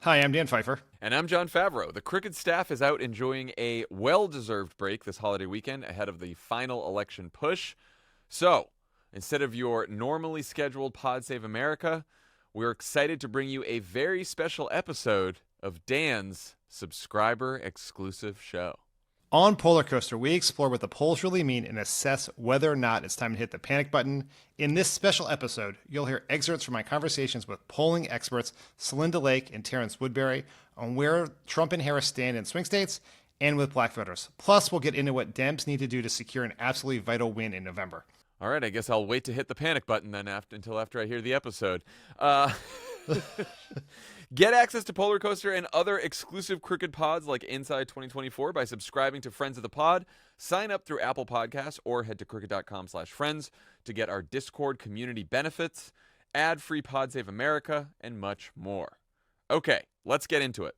Hi, I'm Dan Pfieffer. And I'm Jon Favreau. The Crooked staff is out enjoying a well-deserved break this holiday weekend ahead of the final election push. So, instead of your normally scheduled Pod Save America, we're excited to bring you a very special episode of Dan's subscriber-exclusive show. On Pollercoaster, we explore what the polls really mean and assess whether or not it's time to hit the panic button. In this special episode, you'll hear excerpts from my conversations with polling experts Celinda Lake and Terrance Woodbury on where Trump and Harris stand in swing states and with black voters. Plus, we'll get into what Dems need to do to secure an absolutely vital win in November. All right, I guess I'll wait to hit the panic button then until after I hear the episode. Get access to Pollercoaster and other exclusive Crooked pods like Inside 2024 by subscribing to Friends of the Pod. Sign up through Apple Podcasts or head to crooked.com/friends to get our Discord community benefits, ad-free Pod Save America, and much more. Okay, let's get into it.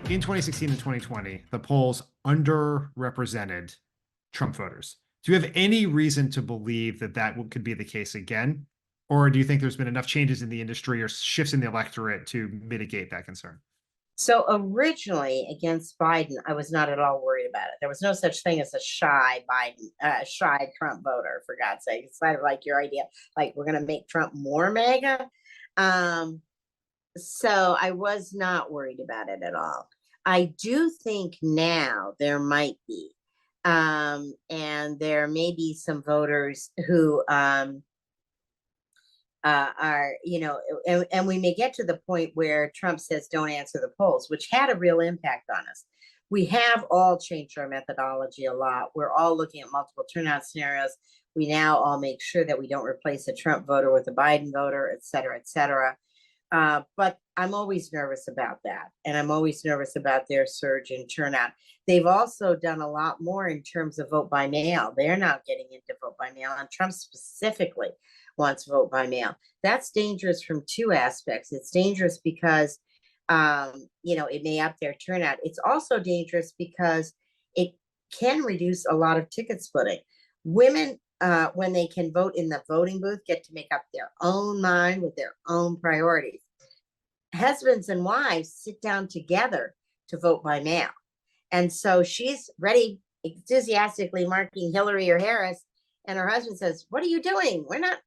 In 2016 and 2020, the polls underrepresented Trump voters. Do you have any reason to believe that could be the case again? Or do you think there's been enough changes in the industry or shifts in the electorate to mitigate that concern? So originally against Biden, I was not at all worried about it. There was no such thing as a shy Trump voter, for God's sake. It's kind of like your idea, like we're going to make Trump more MAGA. So I was not worried about it at all. I do think now there might be. And there may be some voters who are, and we may get to the point where Trump says, don't answer the polls, which had a real impact on us. We have all changed our methodology a lot. We're all looking at multiple turnout scenarios. We now all make sure that we don't replace a Trump voter with a Biden voter, et cetera, et cetera. But I'm always nervous about that. And I'm always nervous about their surge in turnout. They've also done a lot more in terms of vote by mail. They're now getting into vote by mail, and Trump specifically wants vote by mail. That's dangerous from two aspects. It's dangerous because, it may up their turnout. It's also dangerous because it can reduce a lot of ticket splitting. Women, when they can vote in the voting booth, get to make up their own mind with their own priorities. Husbands and wives sit down together to vote by mail. And so she's ready, enthusiastically marking Hillary or Harris. And her husband says, what are you doing? We're not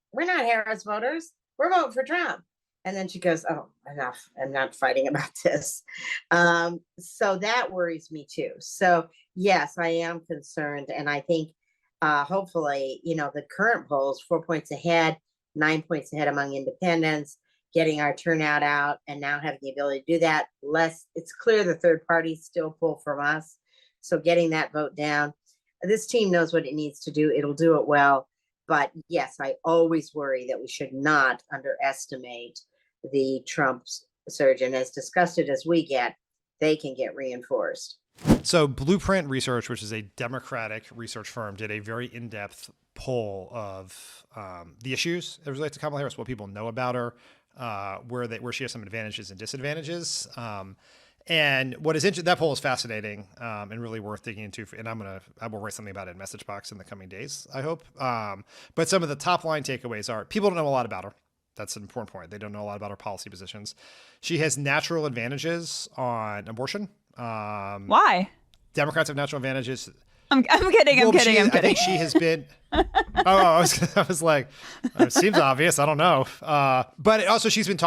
Harris voters. We're voting for Trump. And then she goes, oh, enough. I'm not fighting about this. So that worries me too. So yes, I am concerned. And I think hopefully, the current polls, 4 points ahead, 9 points ahead among independents, getting our turnout out and now having the ability to do that. It's clear the third parties still pull from us. So getting that vote down, this team knows what it needs to do. It'll do it well. But yes, I always worry that we should not underestimate the Trump surge. And as disgusted as we get, they can get reinforced. So Blueprint Research, which is a Democratic research firm, did a very in-depth poll of the issues that relate to Kamala Harris, what people know about her, where she has some advantages and disadvantages. And what is interesting, that poll is fascinating and really worth digging into. And I will write something about it in Message Box in the coming days, I hope. But some of the top line takeaways are people don't know a lot about her. That's an important point. They don't know a lot about her policy positions. She has natural advantages on abortion. Why? Democrats have natural advantages. I'm kidding. I'm kidding. I think she has been. I was like, it seems obvious. I don't know. But also she's been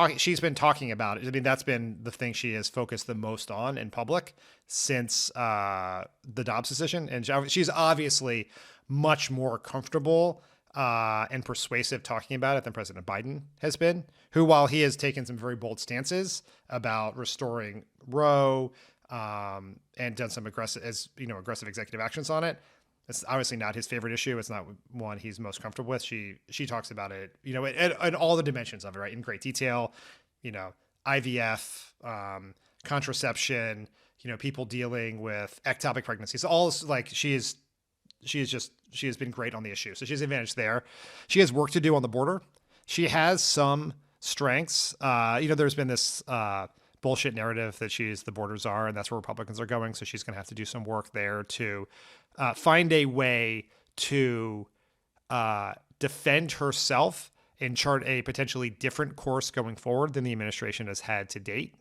talking about it. I mean, that's been the thing she has focused the most on in public since the Dobbs decision. And she's obviously much more comfortable and persuasive talking about it than President Biden has been, who, while he has taken some very bold stances about restoring Roe, and done some aggressive executive actions on it. It's obviously not his favorite issue. It's not one he's most comfortable with. She talks about it, and all the dimensions of it, right, in great detail. IVF, contraception, people dealing with ectopic pregnancies. All like she has been great on the issue. So she has advantage there. She has work to do on the border. She has some strengths. There's been this bullshit narrative that she's the border czar and that's where Republicans are going. So she's going to have to do some work there to find a way to defend herself and chart a potentially different course going forward than the administration has had to date.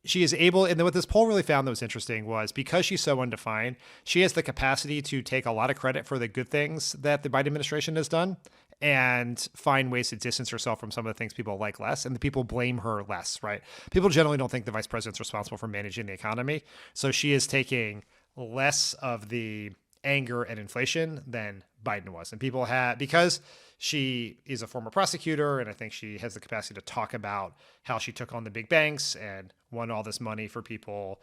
She is able, and what this poll really found that was interesting was because she's so undefined, she has the capacity to take a lot of credit for the good things that the Biden administration has done and find ways to distance herself from some of the things people like less, and the people blame her less, right? People generally don't think the vice president's responsible for managing the economy. So she is taking less of the anger and inflation than Biden was. And people because she is a former prosecutor, and I think she has the capacity to talk about how she took on the big banks and won all this money for people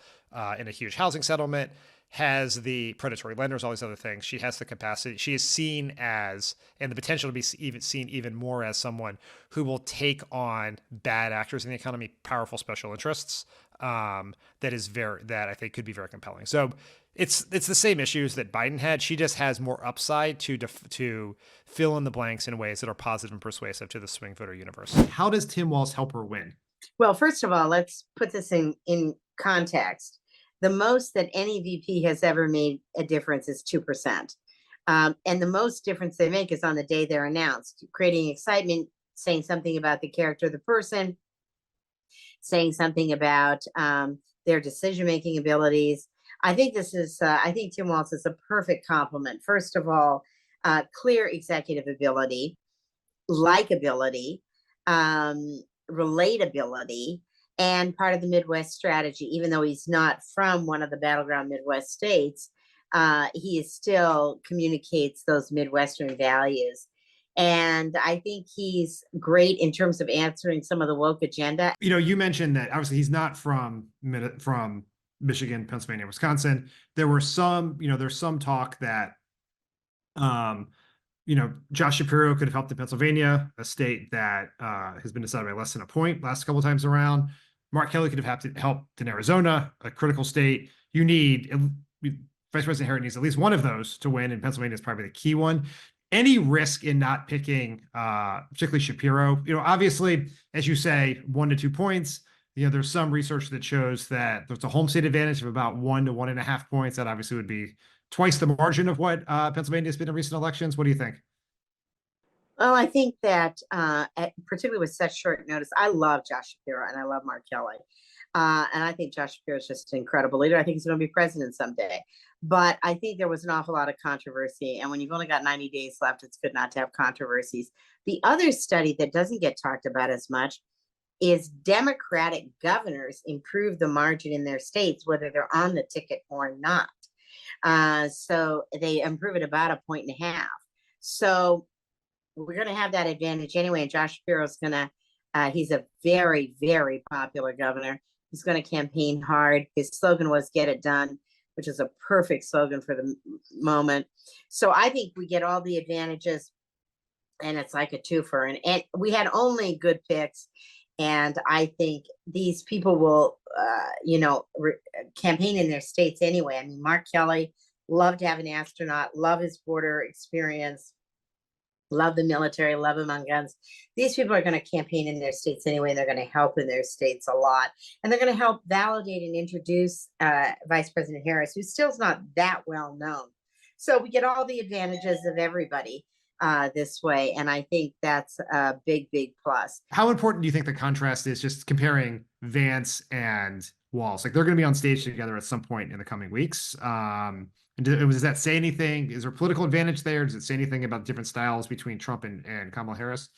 in a huge housing settlement, has the predatory lenders, all these other things. She has the capacity. She is seen as, and the potential to be seen even more as someone who will take on bad actors in the economy, powerful special interests. That I think could be very compelling. So it's the same issues that Biden had. She just has more upside to fill in the blanks in ways that are positive and persuasive to the swing voter universe. How does Tim Walz help her win? Well, first of all, let's put this in context. The most that any VP has ever made a difference is 2%. And the most difference they make is on the day they're announced, creating excitement, saying something about the character of the person, saying something about their decision-making abilities. I think Tim Walz is a perfect complement. First of all, clear executive ability, likability, relatability, and part of the Midwest strategy. Even though he's not from one of the battleground Midwest states, he still communicates those Midwestern values. And I think he's great in terms of answering some of the woke agenda. You mentioned that obviously he's not from Michigan, Pennsylvania, Wisconsin. There's some talk that, Josh Shapiro could have helped in Pennsylvania, a state that has been decided by less than a point last couple of times around. Mark Kelly could have helped in Arizona, a critical state. Vice President Harris needs at least one of those to win, and Pennsylvania is probably the key one. Any risk in not picking, particularly Shapiro? Obviously, as you say, 1 to 2 points. There's some research that shows that there's a home state advantage of about 1 to 1.5 points. That obviously would be twice the margin of what Pennsylvania has been in recent elections. What do you think? Well, I think that particularly with such short notice, I love Josh Shapiro and I love Mark Kelly. And I think Josh Shapiro is just an incredible leader. I think he's going to be president someday. But I think there was an awful lot of controversy. And when you've only got 90 days left, it's good not to have controversies. The other study that doesn't get talked about as much is Democratic governors improve the margin in their states, whether they're on the ticket or not. So they improve it about 1.5 points. So we're going to have that advantage anyway. And Josh Shapiro's he's a very, very popular governor. He's going to campaign hard. His slogan was "Get It Done," which is a perfect slogan for the moment. So I think we get all the advantages, and it's like a twofer. And we had only good picks. And I think these people will, campaign in their states anyway. I mean, Mark Kelly, loved to have an astronaut, love his border experience, love the military, love him on guns. These people are going to campaign in their states anyway. And they're going to help in their states a lot. And they're going to help validate and introduce Vice President Harris, who still's not that well known. So we get all the advantages of everybody this way. And I think that's a big, big plus. How important do you think the contrast is, just comparing Vance and Walz? Like, they're going to be on stage together at some point in the coming weeks. And does that say anything? Is there political advantage there? Does it say anything about different styles between Trump and Kamala Harris?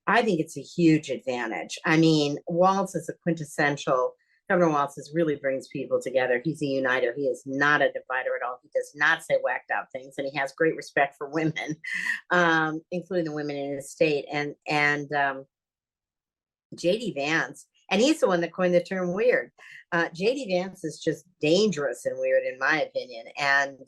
I think it's a huge advantage. I mean, Walz is a quintessential. Governor Walz really brings people together. He's a uniter. He is not a divider at all. He does not say whacked out things, and he has great respect for women, including the women in his state. And J.D. Vance, and he's the one that coined the term weird. J.D. Vance is just dangerous and weird, in my opinion. And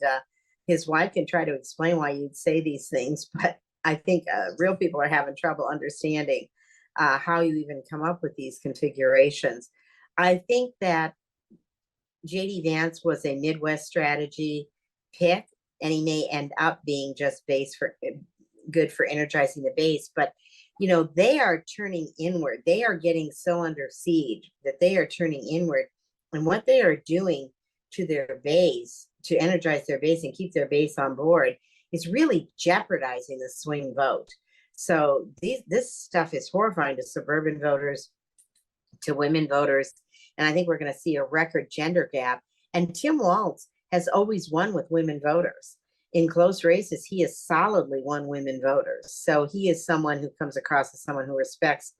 his wife can try to explain why you'd say these things, but I think real people are having trouble understanding how you even come up with these configurations. I think that J.D. Vance was a Midwest strategy pick, and he may end up being just good for energizing the base. But, they are turning inward. They are getting so under siege that they are turning inward. And what they are doing to their base, to energize their base and keep their base on board, is really jeopardizing the swing vote. So this stuff is horrifying to suburban voters, to women voters. And I think we're going to see a record gender gap. And Tim Walz has always won with women voters. In close races, he has solidly won women voters. So he is someone who comes across as someone who respects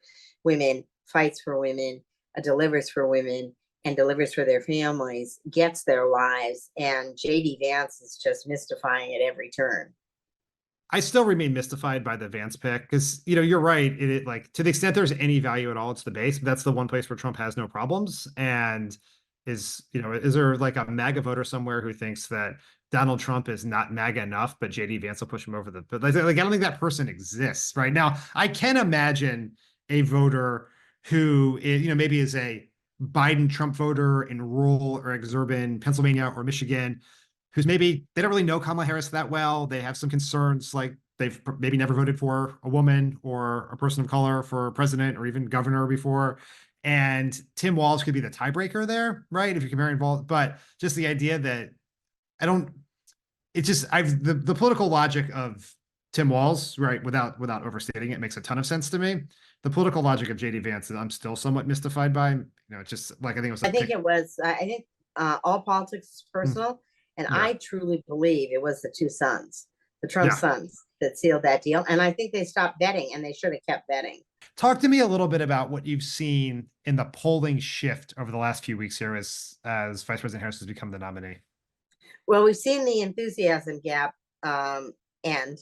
women, fights for women, delivers for women, and delivers for their families, gets their lives. And J.D. Vance is just mystifying at every turn. I still remain mystified by the Vance pick because, you know, you're right. It like, to the extent there's any value at all, it's the base. But that's the one place where Trump has no problems. And is there like a MAGA voter somewhere who thinks that Donald Trump is not MAGA enough, but JD Vance will push him over but like I don't think that person exists right now. I can imagine a voter who is, maybe is a Biden Trump voter in rural or exurban Pennsylvania or Michigan, who's maybe they don't really know Kamala Harris that well. They have some concerns, like they've maybe never voted for a woman or a person of color for president or even governor before. And Tim Walz could be the tiebreaker there, right? If you're comparing both, but just the idea that the political logic of Tim Walz, right, without overstating it, makes a ton of sense to me. The political logic of JD Vance, I'm still somewhat mystified by. It's just like I think it was. I think all politics is personal. And yeah. I truly believe it was the two sons, the Trump sons, that sealed that deal. And I think they stopped betting, and they should have kept betting. Talk to me a little bit about what you've seen in the polling shift over the last few weeks here as Vice President Harris has become the nominee. Well, we've seen the enthusiasm gap end.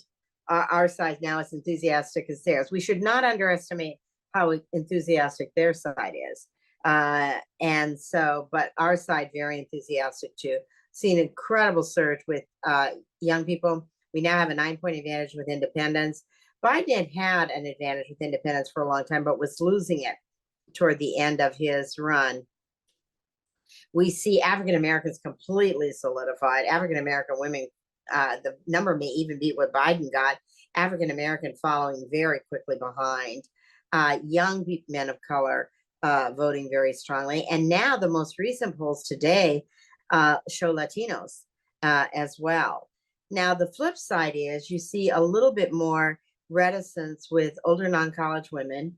Our side now is enthusiastic as theirs. We should not underestimate how enthusiastic their side is. And so, but our side very enthusiastic too. Seen an incredible surge with young people. We now have a 9-point advantage with independents. Biden had an advantage with independents for a long time, but was losing it toward the end of his run. We see African Americans completely solidified. African American women, the number may even beat what Biden got. African American following very quickly behind. Young men of color voting very strongly. And now the most recent polls today show Latinos as well. Now, the flip side is you see a little bit more reticence with older non-college women,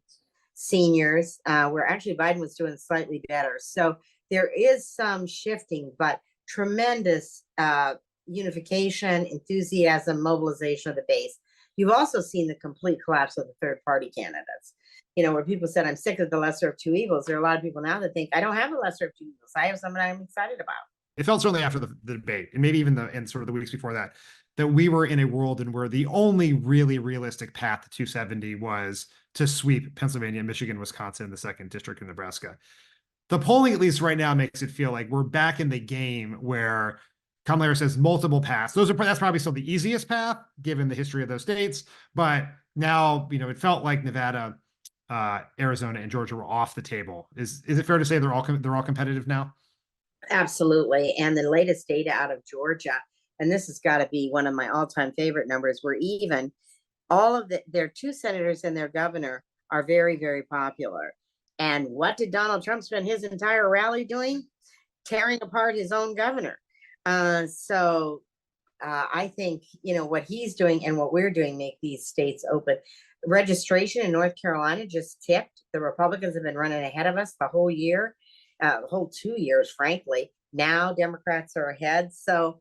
seniors, where actually Biden was doing slightly better. So there is some shifting, but tremendous unification, enthusiasm, mobilization of the base. You've also seen the complete collapse of the third-party candidates. Where people said, I'm sick of the lesser of two evils. There are a lot of people now that think, I don't have a lesser of two evils. I have someone I'm excited about. It felt certainly after the debate, and maybe even in sort of the weeks before that we were in a world in where the only really realistic path to 270 was to sweep Pennsylvania, Michigan, Wisconsin, the 2nd district in Nebraska. The polling, at least right now, makes it feel like we're back in the game where Kamala Harris has multiple paths. That's probably still the easiest path given the history of those states. But now, it felt like Nevada, Arizona, and Georgia were off the table. Is it fair to say they're all competitive now? Absolutely. And the latest data out of Georgia, and this has got to be one of my all-time favorite numbers, where even all of their 2 senators and their governor are very, very popular. And what did Donald Trump spend his entire rally doing? Tearing apart his own governor. So I think, what he's doing and what we're doing make these states open. Registration in North Carolina just tipped. The Republicans have been running ahead of us the whole year. The whole 2 years, frankly. Now Democrats are ahead. So,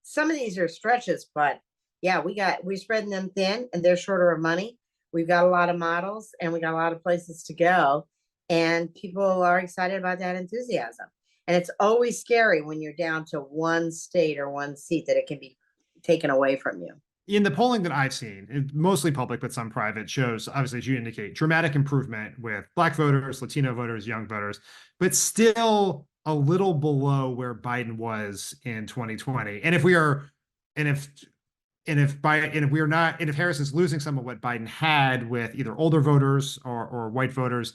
some of these are stretches, but yeah, we're spreading them thin, and they're shorter of money. We've got a lot of models, and we got a lot of places to go, and people are excited about that enthusiasm. And it's always scary when you're down to one state or one seat that it can be taken away from you. In the polling that I've seen, mostly public, but some private, shows, obviously, as you indicate, dramatic improvement with Black voters, Latino voters, young voters, but still a little below where Biden was in 2020. And if Harris is losing some of what Biden had with either older voters or white voters,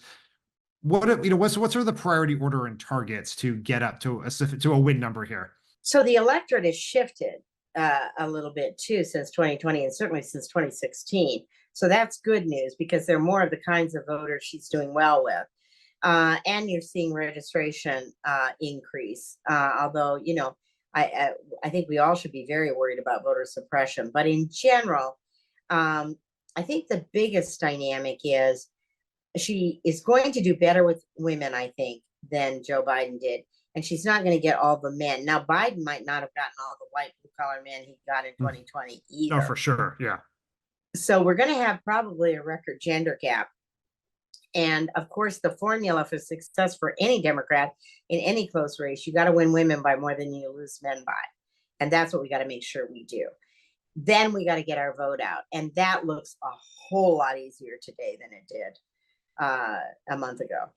what's sort of the priority order and targets to get up to a win number here? So the electorate has shifted a little bit too since 2020, and certainly since 2016. So that's good news, because they're more of the kinds of voters she's doing well with. And you're seeing registration increase. Although, I think we all should be very worried about voter suppression. But in general, I think the biggest dynamic is she is going to do better with women, I think, than Joe Biden did. And she's not going to get all the men. Now, Biden might not have gotten all the white blue-collar men he got in 2020 either. Oh, for sure. Yeah. So we're going to have probably a record gender gap. And of course, the formula for success for any Democrat in any close race, you got to win women by more than you lose men by. And that's what we got to make sure we do. Then we got to get our vote out. And that looks a whole lot easier today than it did a month ago.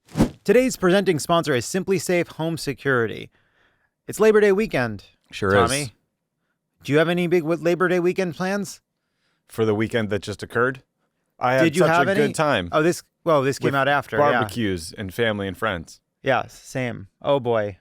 Today's presenting sponsor is Simply Safe Home Security. It's Labor Day weekend. Sure Tommy, is. do you have any big Labor Day weekend plans? For the weekend that just occurred? I had Did you such have a any? good time. Oh, this came out after. Barbecues and family and friends. Yeah, same. Oh boy,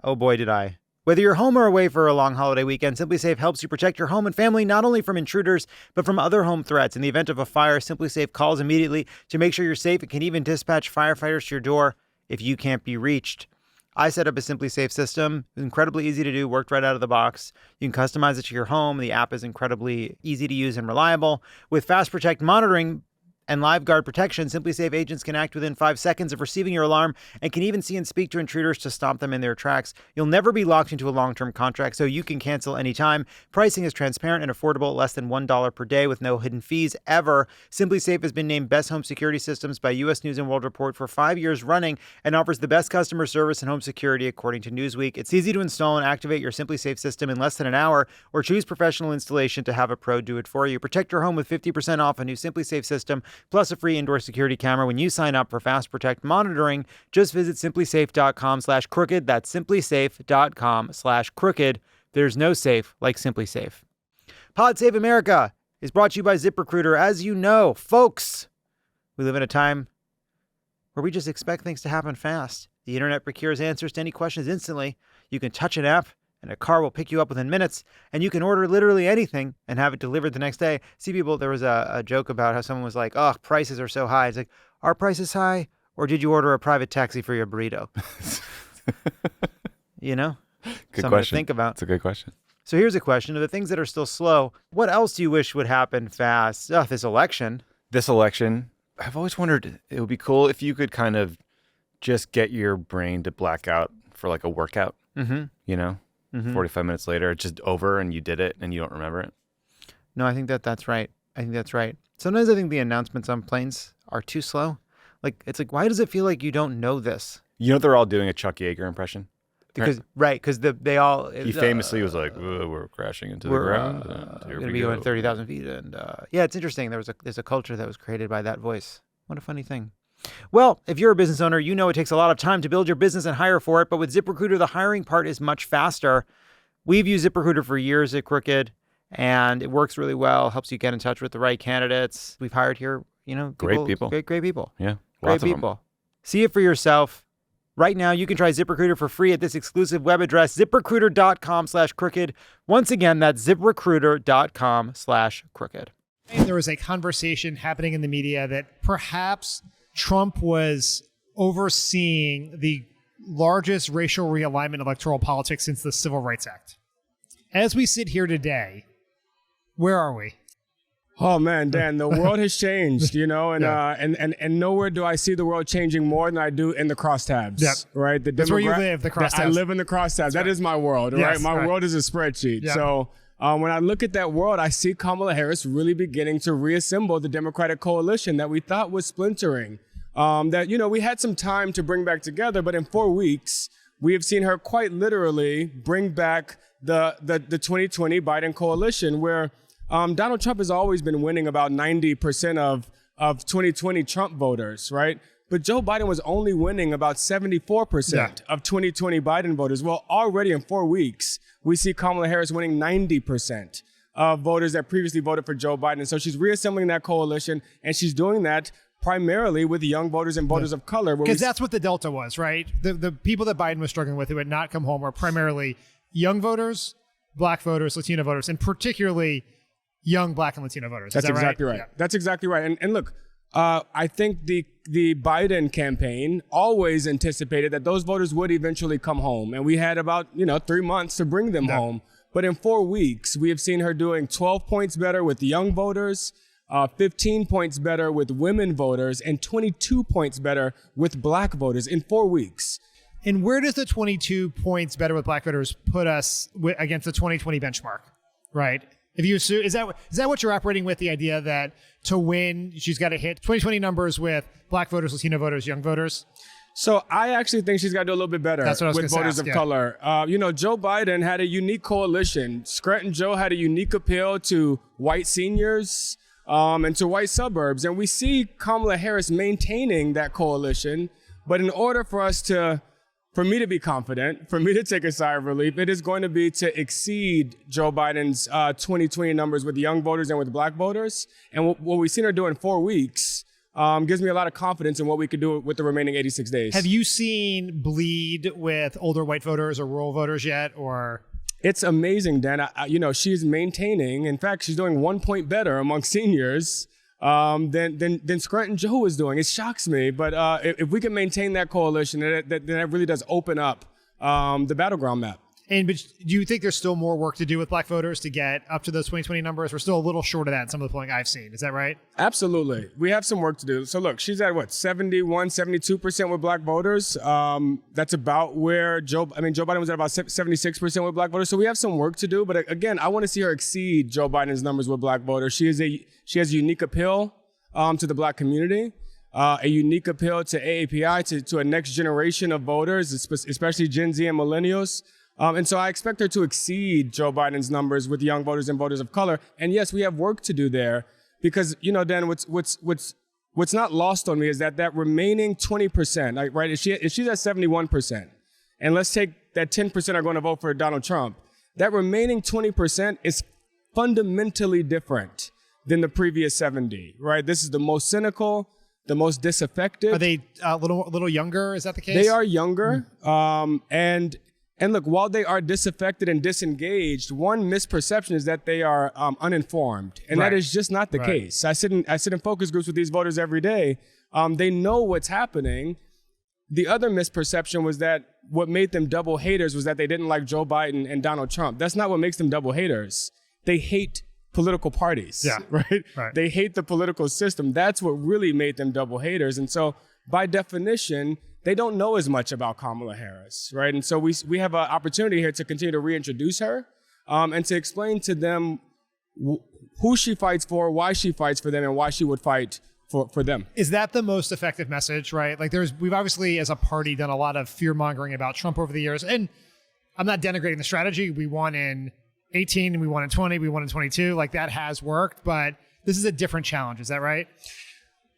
did I. Whether you're home or away for a long holiday weekend, Simply Safe helps you protect your home and family not only from intruders, but from other home threats. In the event of a fire, Simply Safe calls immediately to make sure you're safe and can even dispatch firefighters to your door if you can't be reached. I set up a Simply Safe system. It's incredibly easy to do, worked right out of the box. You can customize it to your home. The app is incredibly easy to use and reliable. With Fast Protect monitoring and Live Guard protection, Simply Safe agents can act within 5 seconds of receiving your alarm and can even see and speak to intruders to stop them in their tracks. You'll never be locked into a long-term contract, so you can cancel anytime. Pricing is transparent and affordable, less than $1 per day with no hidden fees ever. Simply Safe has been named Best Home Security Systems by U.S. News & World Report for 5 years running and offers the best customer service and home security, according to Newsweek. It's easy to install and activate your Simply Safe system in less than an hour, or choose professional installation to have a pro do it for you. Protect your home with 50% off a new Simply Safe system, plus a free indoor security camera when you sign up for Fast Protect monitoring. Just visit simplysafe.com/crooked. That's simplysafe.com/crooked. There's no safe like Simply Safe. Pod Save America is brought to you by ZipRecruiter. As you know, folks, we live in a time where we just expect things to happen fast. The internet procures answers to any questions instantly. You can touch an app and a car will pick you up within minutes, and you can order literally anything and have it delivered the next day. See, people, there was a joke about how someone was like, oh, prices are so high. It's like, are prices high, or did you order a private taxi for your burrito? You know? Good Something question. to think about. It's a good question. So here's a question. Of the things that are still slow, what else do you wish would happen fast? Oh, this election. This election, I've always wondered, it would be cool if you could kind of just get your brain to black out for like a workout, you know? 45 minutes later, it's just over and you did it and you don't remember it. No, I think that's right. Sometimes I think the announcements on planes are too slow. Like, it's like, why does it feel like you don't know this? You know, they're all doing a Chuck Yeager impression. Because they all... He famously was like, we're crashing into the ground. We're going to be going 30,000 feet. And yeah, it's interesting. There's a culture that was created by that voice. What a funny thing. Well, if you're a business owner, you know it takes a lot of time to build your business and hire for it. But with ZipRecruiter, the hiring part is much faster. We've used ZipRecruiter for years at Crooked, and it works really well. Helps you get in touch with the right candidates. We've hired here, great people. Great people. Yeah, great people. See it for yourself. Right now, you can try ZipRecruiter for free at this exclusive web address, ZipRecruiter.com/crooked. Once again, that's ZipRecruiter.com/crooked. There was a conversation happening in the media that perhaps Trump was overseeing the largest racial realignment in electoral politics since the Civil Rights Act. As we sit here today, where are we? Oh man, Dan, the world has changed, and nowhere do I see the world changing more than I do in the crosstabs. Yep. Right? That's where you live, the crosstabs. I live in the crosstabs. That is my world, right? My world is a spreadsheet. Yep. So when I look at that world, I see Kamala Harris really beginning to reassemble the Democratic coalition that we thought was splintering. We had some time to bring back together, but in 4 weeks, we have seen her quite literally bring back the 2020 Biden coalition, where Donald Trump has always been winning about 90% of 2020 Trump voters, right? But Joe Biden was only winning about 74% of 2020 Biden voters. Well, already in 4 weeks, we see Kamala Harris winning 90% of voters that previously voted for Joe Biden. So she's reassembling that coalition, and she's doing that primarily with young voters and voters of color. Because that's what the Delta was, right? The people that Biden was struggling with who had not come home were primarily young voters, black voters, Latino voters, and particularly young black and Latino voters. That's exactly right. Yeah. That's exactly right. And look, I think the Biden campaign always anticipated that those voters would eventually come home. And we had about, 3 months to bring them home. But in 4 weeks, we have seen her doing 12 points better with young voters, 15 points better with women voters, and 22 points better with black voters in 4 weeks. And where does the 22 points better with black voters put us against the 2020 benchmark, right? If you assume, is that what you're operating with, the idea that to win, she's got to hit 2020 numbers with black voters, Latino voters, young voters? So I actually think she's got to do a little bit better with voters of color. Joe Biden had a unique coalition. Scranton Joe had a unique appeal to white seniors and to white suburbs. And we see Kamala Harris maintaining that coalition. But in order for me to be confident, for me to take a sigh of relief, it is going to be to exceed Joe Biden's 2020 numbers with young voters and with black voters. And what we've seen her do in 4 weeks gives me a lot of confidence in what we could do with the remaining 86 days. Have you seen bleed with older white voters or rural voters yet? Or it's amazing, Dan. She's maintaining. In fact, she's doing 1 point better among seniors than Scranton Joe was doing. It shocks me, but if we can maintain that coalition, then that really does open up the battleground map. But do you think there's still more work to do with black voters to get up to those 2020 numbers? We're still a little short of that in some of the polling I've seen. Is that right? Absolutely. We have some work to do. So look, she's at 72% with black voters. That's about where Joe Biden was at about 76% with black voters. So we have some work to do. But again, I want to see her exceed Joe Biden's numbers with black voters. She has a unique appeal to the black community. A unique appeal to AAPI, to a next generation of voters, especially Gen Z and millennials. And so I expect her to exceed Joe Biden's numbers with young voters and voters of color. And yes, we have work to do there because, Dan, what's not lost on me is that remaining 20%, right? If she's at 71%, and let's take that 10% are going to vote for Donald Trump, that remaining 20% is fundamentally different than the previous 70, right? This is the most cynical, the most disaffected. Are they a little younger? Is that the case? They are younger. And look, while they are disaffected and disengaged, one misperception is that they are uninformed. And that is just not the case. I sit in focus groups with these voters every day. They know what's happening. The other misperception was that what made them double haters was that they didn't like Joe Biden and Donald Trump. That's not what makes them double haters. They hate political parties, right? They hate the political system. That's what really made them double haters. And so by definition, they don't know as much about Kamala Harris, right? And so we have an opportunity here to continue to reintroduce her and to explain to them who she fights for, why she fights for them, and why she would fight for them. Is that the most effective message, right? Like we've obviously as a party done a lot of fear mongering about Trump over the years. And I'm not denigrating the strategy. We won in 18 and we won in 20, we won in 22. Like that has worked, but this is a different challenge. Is that right?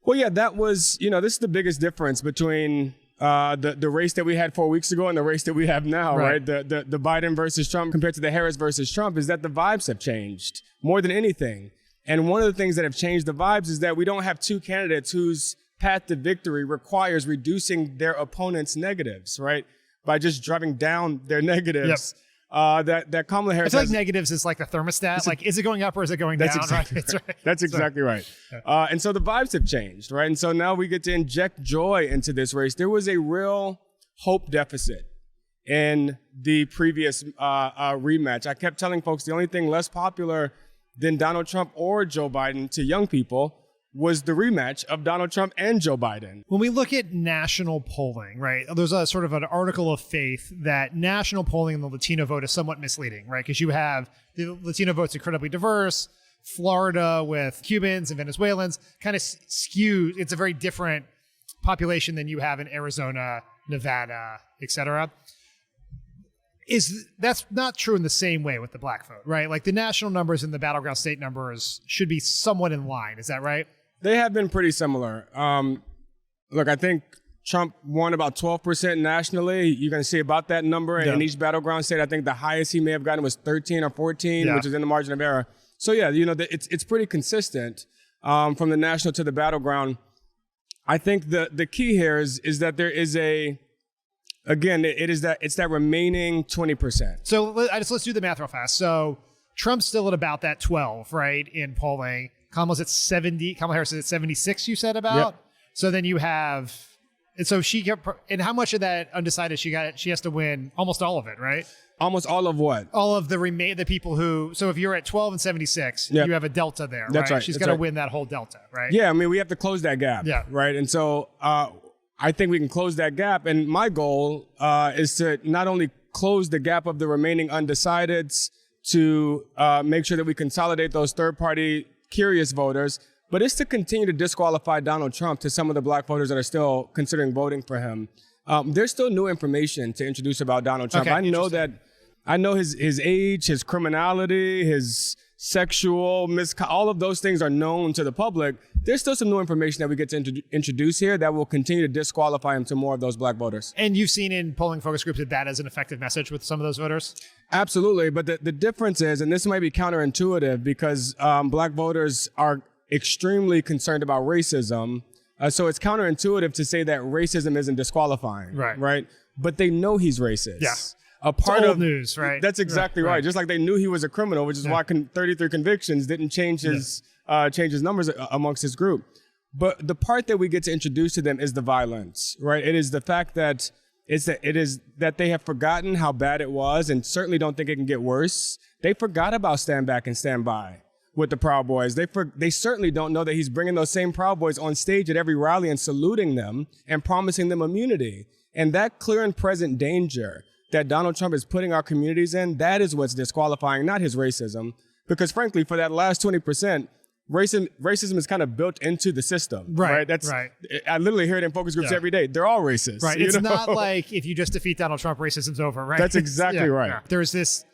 Well, yeah, that was, this is the biggest difference between the race that we had 4 weeks ago and the race that we have now, right? The Biden versus Trump compared to the Harris versus Trump is that the vibes have changed more than anything. And one of the things that have changed the vibes is that we don't have two candidates whose path to victory requires reducing their opponent's negatives, right? By just driving down their negatives. That Kamala Harris I feel like negatives is like the thermostat. Like, is it going up or is it going down? Exactly right. That's exactly right. And so the vibes have changed, right? And so now we get to inject joy into this race. There was a real hope deficit in the previous rematch. I kept telling folks the only thing less popular than Donald Trump or Joe Biden to young people was the rematch of Donald Trump and Joe Biden. When we look at national polling, right, there's a sort of an article of faith that national polling in the Latino vote is somewhat misleading, right? Because you have the Latino vote's incredibly diverse. Florida with Cubans and Venezuelans kind of skews. It's a very different population than you have in Arizona, Nevada, et cetera. That's not true in the same way with the black vote, right? Like the national numbers and the battleground state numbers should be somewhat in line. Is that right? They have been pretty similar. Look, I think Trump won about 12% nationally. You're going to see about that number in each battleground state. I think the highest he may have gotten was 13 or 14, which is in the margin of error. So yeah, it's pretty consistent from the national to the battleground. I think the key here is that there is it's that remaining 20%. So let's do the math real fast. So Trump's still at about that 12, right, in polling. Kamala Harris is at 76, you said about. Yep. So then you have, and so and how much of that undecided she has to win almost all of it, right? Almost all of what? All of the people who, so if you're at 12 and 76, you have a delta there, That's right. She's got to win that whole delta, right? Yeah, I mean, we have to close that gap, Yeah. right? And so I think we can close that gap. And my goal is to not only close the gap of the remaining undecideds, to make sure that we consolidate those third-party curious voters, but it's to continue to disqualify Donald Trump to some of the black voters that are still considering voting for him. There's still new information to introduce about Donald Trump. Okay, I know his age, his criminality, his sexual all of those things are known to the public. There's still some new information that we get to introduce here that will continue to disqualify him to more of those black voters. And you've seen in polling focus groups that is an effective message with some of those voters? Absolutely. But the difference is, and this might be counterintuitive because black voters are extremely concerned about racism. So it's counterintuitive to say that racism isn't disqualifying. Right. But they know he's racist. Yeah. A part it's old of news, right? That's exactly right. Just like they knew he was a criminal, which is why 33 convictions didn't change his numbers amongst his group. But the part that we get to introduce to them is the violence, right? It is the fact that they have forgotten how bad it was and certainly don't think it can get worse. They forgot about Stand Back and Stand By with the Proud Boys. They certainly don't know that he's bringing those same Proud Boys on stage at every rally and saluting them and promising them immunity. And that clear and present danger that Donald Trump is putting our communities in, that is what's disqualifying, not his racism. Because frankly, for that last 20%, racism is kind of built into the system. Right. I literally hear it in focus groups every day. They're all racist. Right. It's not like if you just defeat Donald Trump, racism's over, right? That's exactly right. Yeah. There's this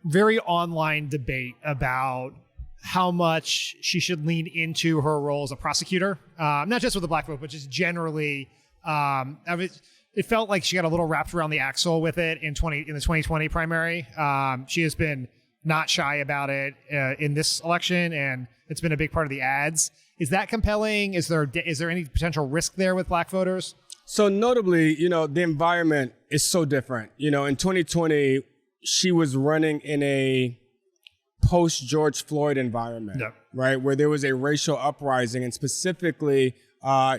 very online debate about how much she should lean into her role as a prosecutor, not just with the black vote, but just generally. It felt like she got a little wrapped around the axle with it in the 2020 primary. She has been not shy about it in this election, and it's been a big part of the ads. Is that compelling? Is there any potential risk there with black voters? So notably, the environment is so different. In 2020, she was running in a post-George Floyd environment, right, where there was a racial uprising, and specifically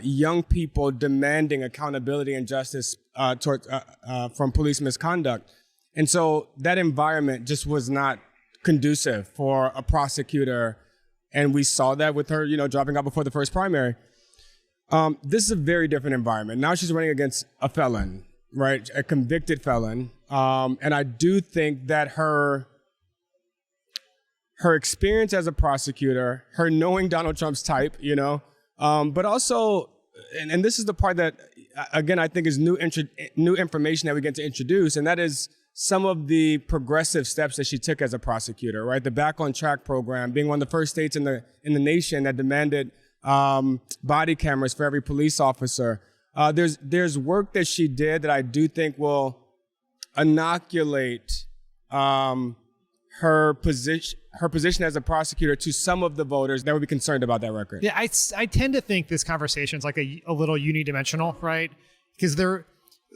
young people demanding accountability and justice from police misconduct. And so that environment just was not conducive for a prosecutor. And we saw that with her, dropping out before the first primary. This is a very different environment. Now she's running against a felon, right? A convicted felon. And I do think that her experience as a prosecutor, her knowing Donald Trump's type, but also, and this is the part that, again, I think is new information that we get to introduce, and that is some of the progressive steps that she took as a prosecutor, right? The Back on Track program, being one of the first states in the nation that demanded body cameras for every police officer. There's work that she did that I do think will inoculate her position as a prosecutor to some of the voters that would be concerned about that record. Yeah, I tend to think this conversation is like a little unidimensional, right? Because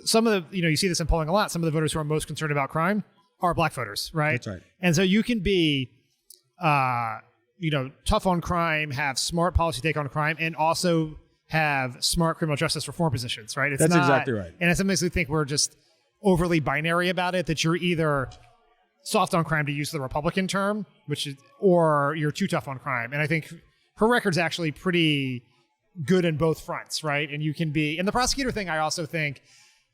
some of the, you see this in polling a lot, some of the voters who are most concerned about crime are black voters, right? That's right. And so you can be, tough on crime, have smart policy take on crime, and also have smart criminal justice reform positions, right? That's exactly right. And I sometimes think we're just overly binary about it, that you're either soft on crime, to use the Republican term, or you're too tough on crime. And I think her record's actually pretty good in both fronts, right? And you can be, and the prosecutor thing, I also think,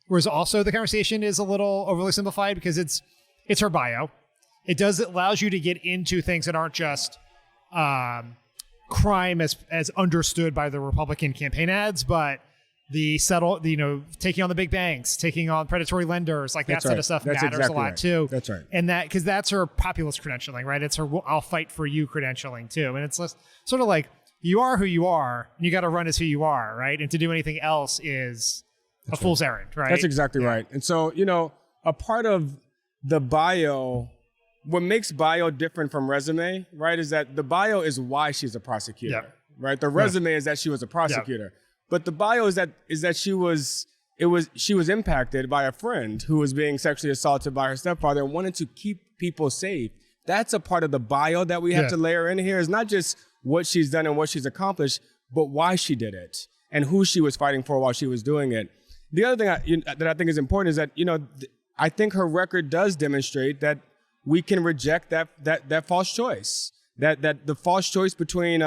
whereas also the conversation is a little overly simplified because it's her bio. It allows you to get into things that aren't just crime as understood by the Republican campaign ads, but taking on the big banks, taking on predatory lenders, like that sort of stuff matters a lot too. That's right. And because that's her populist credentialing, right? It's her "I'll fight for you" credentialing too. And it's sort of like, you are who you are, and you got to run as who you are, right? And to do anything else is a fool's errand, right? That's exactly right. And so, a part of the bio, what makes bio different from resume, right, is that the bio is why she's a prosecutor, right? The resume is that she was a prosecutor. But the bio is that she was impacted by a friend who was being sexually assaulted by her stepfather and wanted to keep people safe. That's a part of the bio that we have to layer in here. It's not just what she's done and what she's accomplished, but why she did it and who she was fighting for while she was doing it. The other thing that I think is important is that, I think her record does demonstrate that we can reject that false choice, that the false choice between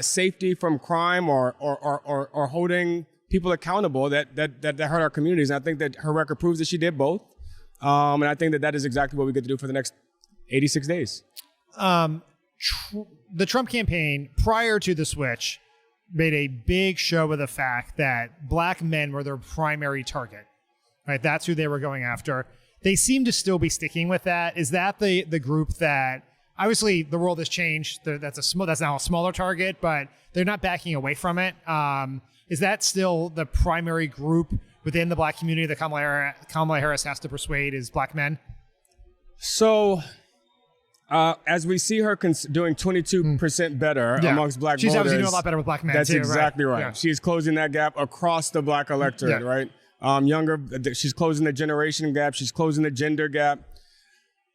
safety from crime or holding people accountable that hurt our communities. And I think that her record proves that she did both. And I think that is exactly what we get to do for the next 86 days. The Trump campaign prior to the switch made a big show of the fact that black men were their primary target. Right, that's who they were going after. They seem to still be sticking with that. Is that the group that obviously the world has changed? That's now a smaller target, but they're not backing away from it. Is that still the primary group within the black community that Kamala Harris has to persuade is black men? So, as we see her doing 22% better amongst black voters. She's obviously doing a lot better with black men, That's too, exactly right. Yeah. She's closing that gap across the black electorate, right? She's closing the generation gap. She's closing the gender gap.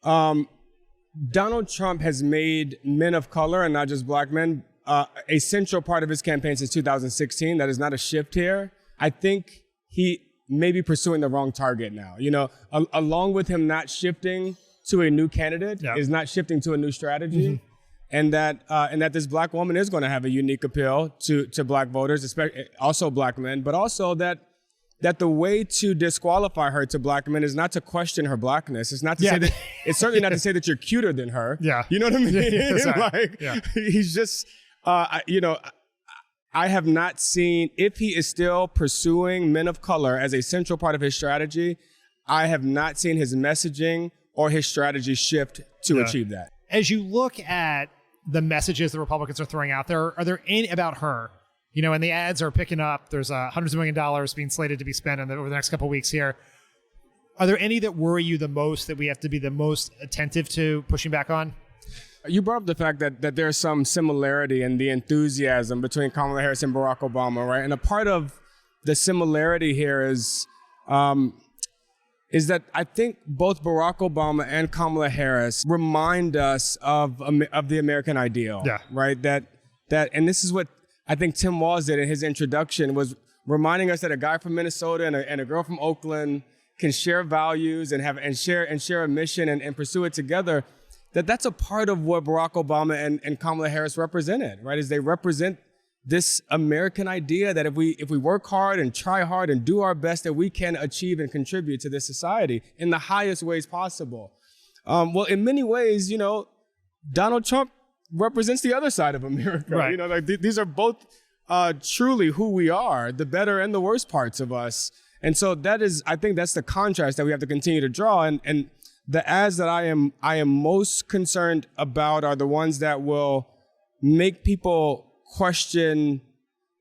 Donald Trump has made men of color, and not just black men, a central part of his campaign since 2016. That is not a shift here. I think he may be pursuing the wrong target now. Along with him not shifting to a new candidate is not shifting to a new strategy. And that this black woman is going to have a unique appeal to black voters, especially also black men, but also that the way to disqualify her to black men is not to question her blackness. It's not to say that. It's certainly not to say that you're cuter than her. Yeah, you know what I mean. He's just, I have not seen, if he is still pursuing men of color as a central part of his strategy, I have not seen his messaging or his strategy shift to achieve that. As you look at the messages the Republicans are throwing out there, are there any about her? And the ads are picking up. There's hundreds of $1 million being slated to be spent over the next couple of weeks here. Are there any that worry you the most that we have to be the most attentive to pushing back on? You brought up the fact that there's some similarity in the enthusiasm between Kamala Harris and Barack Obama, right? And a part of the similarity here is that I think both Barack Obama and Kamala Harris remind us of the American ideal, right? That and this is what I think Tim Walz did in his introduction, was reminding us that a guy from Minnesota and a girl from Oakland can share values and share a mission and pursue it together. That's a part of what Barack Obama and Kamala Harris represented, right? Is they represent this American idea that if we work hard and try hard and do our best, that we can achieve and contribute to this society in the highest ways possible. Well, in many ways, Donald Trump represents the other side of America. Right. These are both truly who we are, the better and the worst parts of us. And so I think that's the contrast that we have to continue to draw. And the ads that I am most concerned about are the ones that will make people question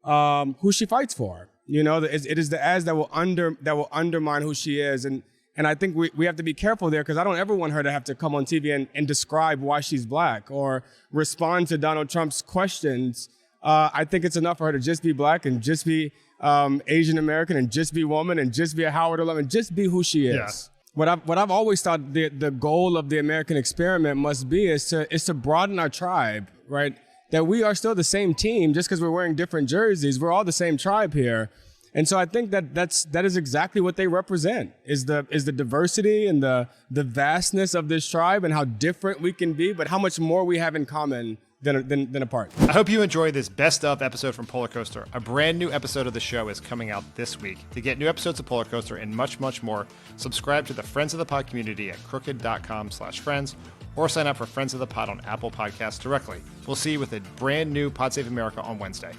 who she fights for. It is the ads that will undermine who she is. And I think we have to be careful there, because I don't ever want her to have to come on TV and describe why she's black or respond to Donald Trump's questions. I think it's enough for her to just be black and just be Asian American and just be woman and just be a Howard 11 and just be who she is. Yeah. What I've always thought the goal of the American experiment must be is to broaden our tribe, right? That we are still the same team just because we're wearing different jerseys. We're all the same tribe here. And so I think that is exactly what they represent, is the diversity and the vastness of this tribe and how different we can be, but how much more we have in common than apart. I hope you enjoyed this best of episode from Pollercoaster. A brand new episode of the show is coming out this week. To get new episodes of Pollercoaster and much, much more, subscribe to the Friends of the Pod community at crooked.com/friends, or sign up for Friends of the Pod on Apple Podcasts directly. We'll see you with a brand new Pod Save America on Wednesday.